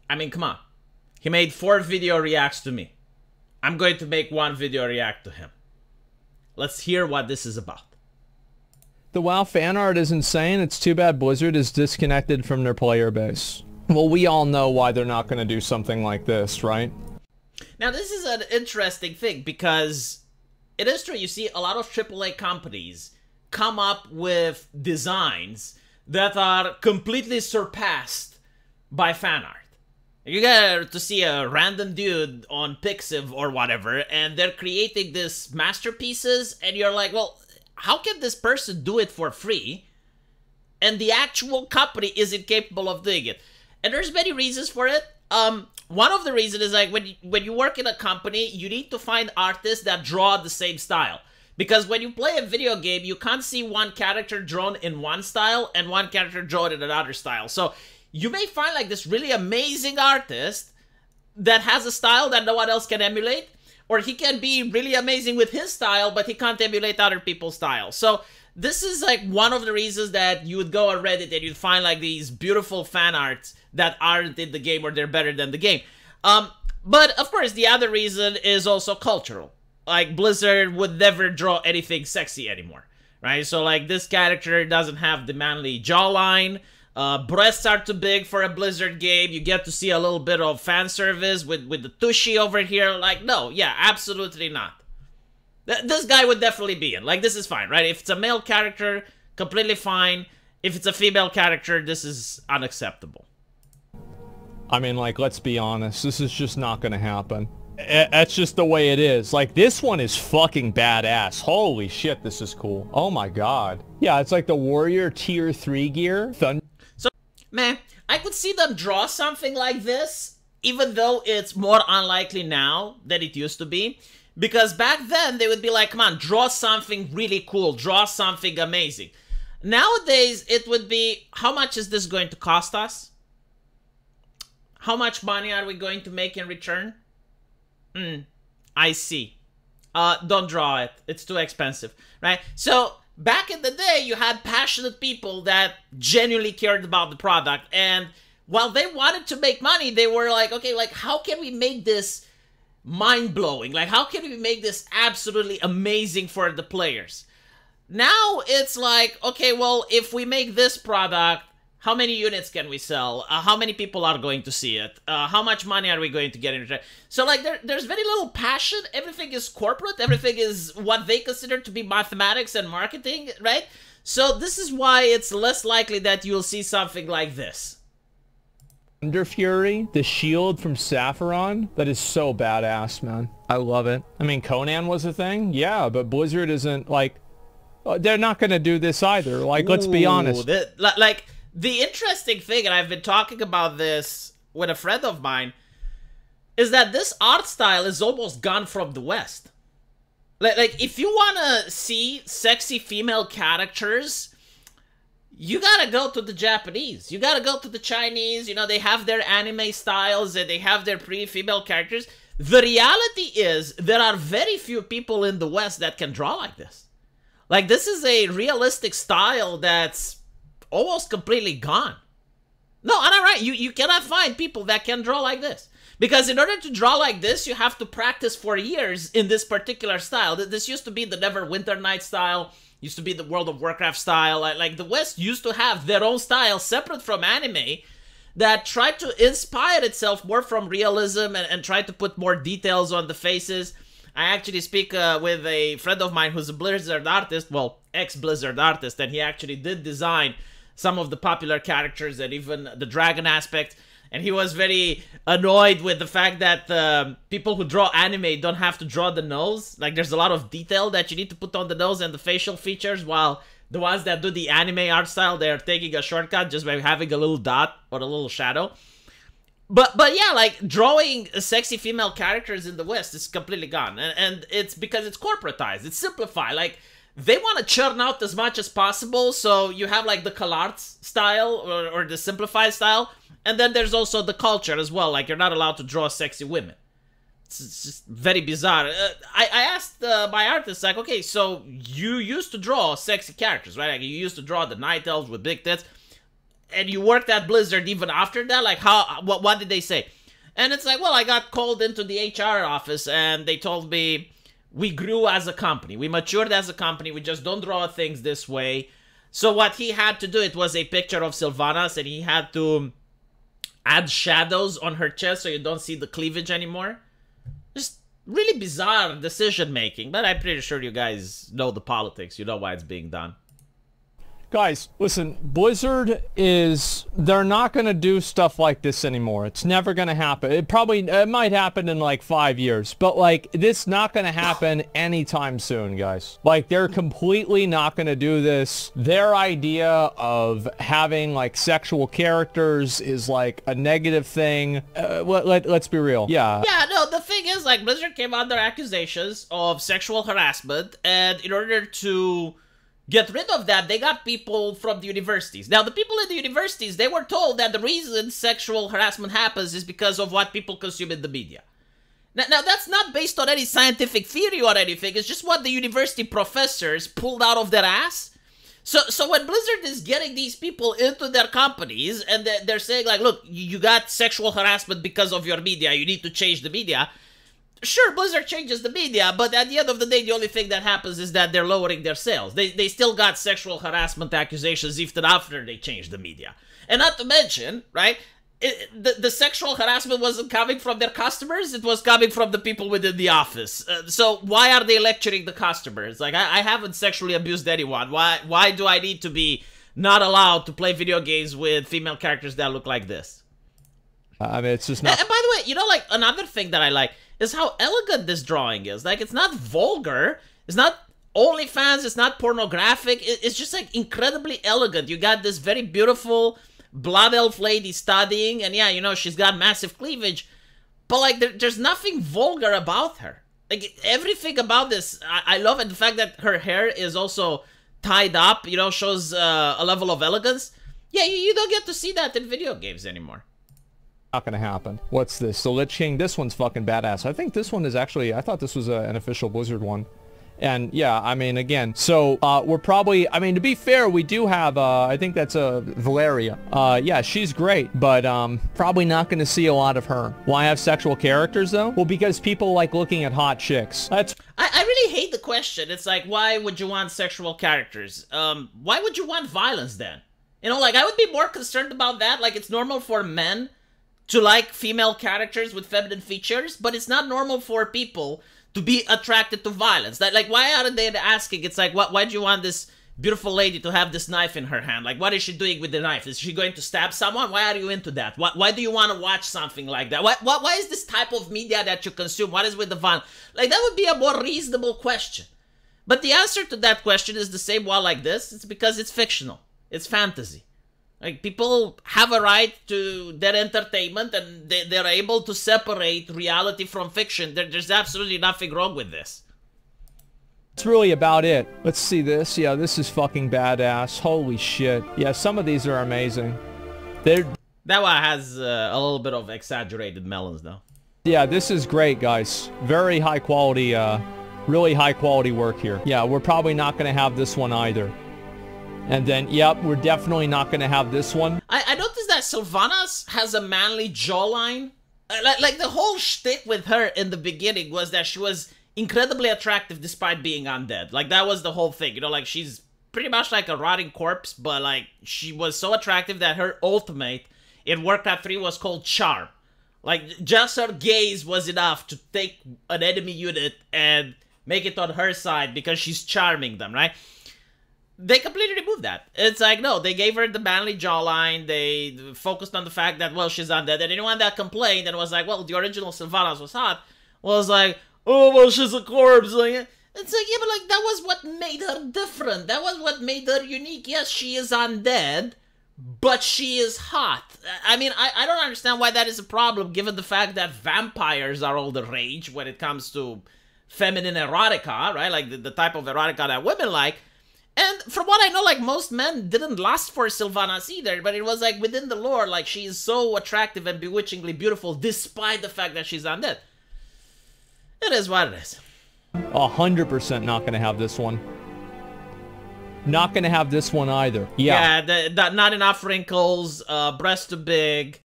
I mean, come on. He made 4 video reacts to me. I'm going to make 1 video react to him. Let's hear what this is about. The WoW fan art is insane. It's too bad Blizzard is disconnected from their player base. Well, we all know why they're not going to do something like this, right? Now, this is an interesting thing because it is true. You see a lot of AAA companies come up with designs that are completely surpassed by fan art. You get to see a random dude on Pixiv or whatever, and they're creating these masterpieces, and you're like, well, how can this person do it for free? And the actual company isn't capable of doing it. And there's many reasons for it. One of the reasons is like when you work in a company, you need to find artists that draw the same style. Because when you play a video game, you can't see one character drawn in one style and one character drawn in another style. So you may find like this really amazing artist that has a style that no one else can emulate, or he can be really amazing with his style, but he can't emulate other people's style. So this is like one of the reasons that you would go on Reddit and you'd find like these beautiful fan arts that aren't in the game or they're better than the game. But of course, the other reason is also cultural. Like Blizzard would never draw anything sexy anymore, right? So like this character doesn't have the manly jawline. Breasts are too big for a Blizzard game. You get to see a little bit of fan service with the tushy over here. Like, no, yeah, absolutely not. This guy would definitely be in. Like, this is fine, right? If it's a male character, completely fine. If it's a female character, this is unacceptable. I mean, like, let's be honest. This is just not going to happen. That's just the way it is. Like, this one is fucking badass. Holy shit, this is cool. Oh my god. Yeah, it's like the Warrior Tier 3 gear. So, man, I could see them draw something like this, even though it's more unlikely now than it used to be. Because back then, they would be like, come on, draw something really cool. Draw something amazing. Nowadays, it would be, how much is this going to cost us? How much money are we going to make in return? I see. Don't draw it. It's too expensive, right? So, back in the day, you had passionate people that genuinely cared about the product. And while they wanted to make money, they were like, okay, like, how can we make this mind-blowing? Like, how can we make this absolutely amazing for the players? Now, it's like, okay, well, if we make this product, how many units can we sell? How many people are going to see it? How much money are we going to get in return? So, like, there's very little passion. Everything is corporate. Everything is what they consider to be mathematics and marketing, right? So, this is why it's less likely that you'll see something like this. Thunder Fury, the shield from Sapphiron, that is so badass, man. I love it. I mean, Conan was a thing, yeah, but Blizzard isn't, like, they're not going to do this either. Like, let's be honest. The interesting thing, and I've been talking about this with a friend of mine, is that this art style is almost gone from the West. Like if you want to see sexy female characters, you gotta go to the Japanese. You gotta go to the Chinese. You know, they have their anime styles and they have their pretty female characters. The reality is there are very few people in the West that can draw like this. Like, this is a realistic style that's almost completely gone. No, I'm right. You cannot find people that can draw like this. Because in order to draw like this, you have to practice for years in this particular style. This used to be the Neverwinter Night style. Used to be the World of Warcraft style. Like the West used to have their own style separate from anime that tried to inspire itself more from realism and tried to put more details on the faces. I actually speak with a friend of mine who's a Blizzard artist, well, ex-Blizzard artist, and he actually did design some of the popular characters and even the dragon aspect. And he was very annoyed with the fact that people who draw anime don't have to draw the nose. Like, there's a lot of detail that you need to put on the nose and the facial features, while the ones that do the anime art style, they're taking a shortcut just by having a little dot or a little shadow. But yeah, like, drawing sexy female characters in the West is completely gone. And it's because it's corporatized. It's simplified. Like, they want to churn out as much as possible, so you have, like, the CalArts style or the simplified style. And then there's also the culture as well. Like, you're not allowed to draw sexy women. It's just very bizarre. I asked my artist, like, okay, so you used to draw sexy characters, right? Like, you used to draw the night elves with big tits. and you worked at Blizzard even after that? Like, what did they say? And it's like, well, I got called into the HR office, and they told me we grew as a company. We matured as a company. We just don't draw things this way. So what he had to do, it was a picture of Sylvanas, and he had to add shadows on her chest so you don't see the cleavage anymore. Just really bizarre decision making, but I'm pretty sure you guys know the politics. You know why it's being done. Guys, listen, Blizzard they're not going to do stuff like this anymore. It's never going to happen. It might happen in like 5 years, but like this not going to happen anytime soon, guys. Like they're completely not going to do this. Their idea of having like sexual characters is like a negative thing. Let's be real. Yeah. Yeah, no, the thing is, like, Blizzard came under accusations of sexual harassment, and in order to get rid of that, they got people from the universities. Now, the people in the universities, they were told that the reason sexual harassment happens is because of what people consume in the media. Now, that's not based on any scientific theory or anything. It's just what the university professors pulled out of their ass. So when Blizzard is getting these people into their companies, and they're saying, like, look, you got sexual harassment because of your media, you need to change the media. Sure, Blizzard changes the media, but at the end of the day, the only thing that happens is that they're lowering their sales. They still got sexual harassment accusations even after they changed the media. And not to mention, right, the sexual harassment wasn't coming from their customers, it was coming from the people within the office. So why are they lecturing the customers? Like, I haven't sexually abused anyone. Why do I need to be not allowed to play video games with female characters that look like this? I mean, it's just not... And by the way, you know, like, another thing that I like is how elegant this drawing is. Like, it's not vulgar, it's not OnlyFans, it's not pornographic, it's just, like, incredibly elegant. You got this very beautiful blood elf lady studying, and yeah, you know, she's got massive cleavage, but, like, there's nothing vulgar about her. Like, everything about this, I love it. The fact that her hair is also tied up, you know, shows a level of elegance. Yeah, you don't get to see that in video games anymore. Not gonna happen. What's this? The Lich King. This one's fucking badass. I think this one is actually, I thought this was an official Blizzard one. And yeah, I mean, again, so we're probably, I mean, to be fair, we do have, I think that's Valeria. Yeah, she's great, but probably not gonna see a lot of her. Why have sexual characters though? Well, because people like looking at hot chicks. That's... I really hate the question. It's like, why would you want sexual characters? Why would you want violence then? You know, like, I would be more concerned about that. Like, it's normal for men to like female characters with feminine features, but it's not normal for people to be attracted to violence. Like, why aren't they asking? It's like, why do you want this beautiful lady to have this knife in her hand? Like, what is she doing with the knife? Is she going to stab someone? Why are you into that? Why do you want to watch something like that? Why is this type of media that you consume? What is with the violence? Like, that would be a more reasonable question. But the answer to that question is the same one like this. It's because it's fictional. It's fantasy. Like, people have a right to their entertainment, and they're able to separate reality from fiction. There's absolutely nothing wrong with this. That's really about it. Let's see this. Yeah, this is fucking badass. Holy shit. Yeah, some of these are amazing. That one has a little bit of exaggerated melons, though. Yeah, this is great, guys. Very high quality, really high quality work here. Yeah, we're probably not going to have this one either. And then, yep, we're definitely not going to have this one. I noticed that Sylvanas has a manly jawline. Like, the whole shtick with her in the beginning was that she was incredibly attractive despite being undead. Like, that was the whole thing. You know, like, she's pretty much like a rotting corpse, but, like, she was so attractive that her ultimate in Warcraft 3 was called Charm. Like, just her gaze was enough to take an enemy unit and make it on her side because she's charming them, right? They completely removed that. It's like, no, they gave her the manly jawline. They focused on the fact that, well, she's undead. And anyone that complained and was like, well, the original Sylvanas was hot, was like, oh, well, she's a corpse. Like, it's like, yeah, but, like, that was what made her different. That was what made her unique. Yes, she is undead, but she is hot. I mean, I don't understand why that is a problem, given the fact that vampires are all the rage when it comes to feminine erotica, right? Like, the type of erotica that women like. And from what I know, like, most men didn't lust for Sylvanas either, but it was, like, within the lore, like, she is so attractive and bewitchingly beautiful despite the fact that she's undead. It is what it is. 100% not going to have this one. Not gonna have this one either. Yeah. Yeah, not enough wrinkles, breast too big.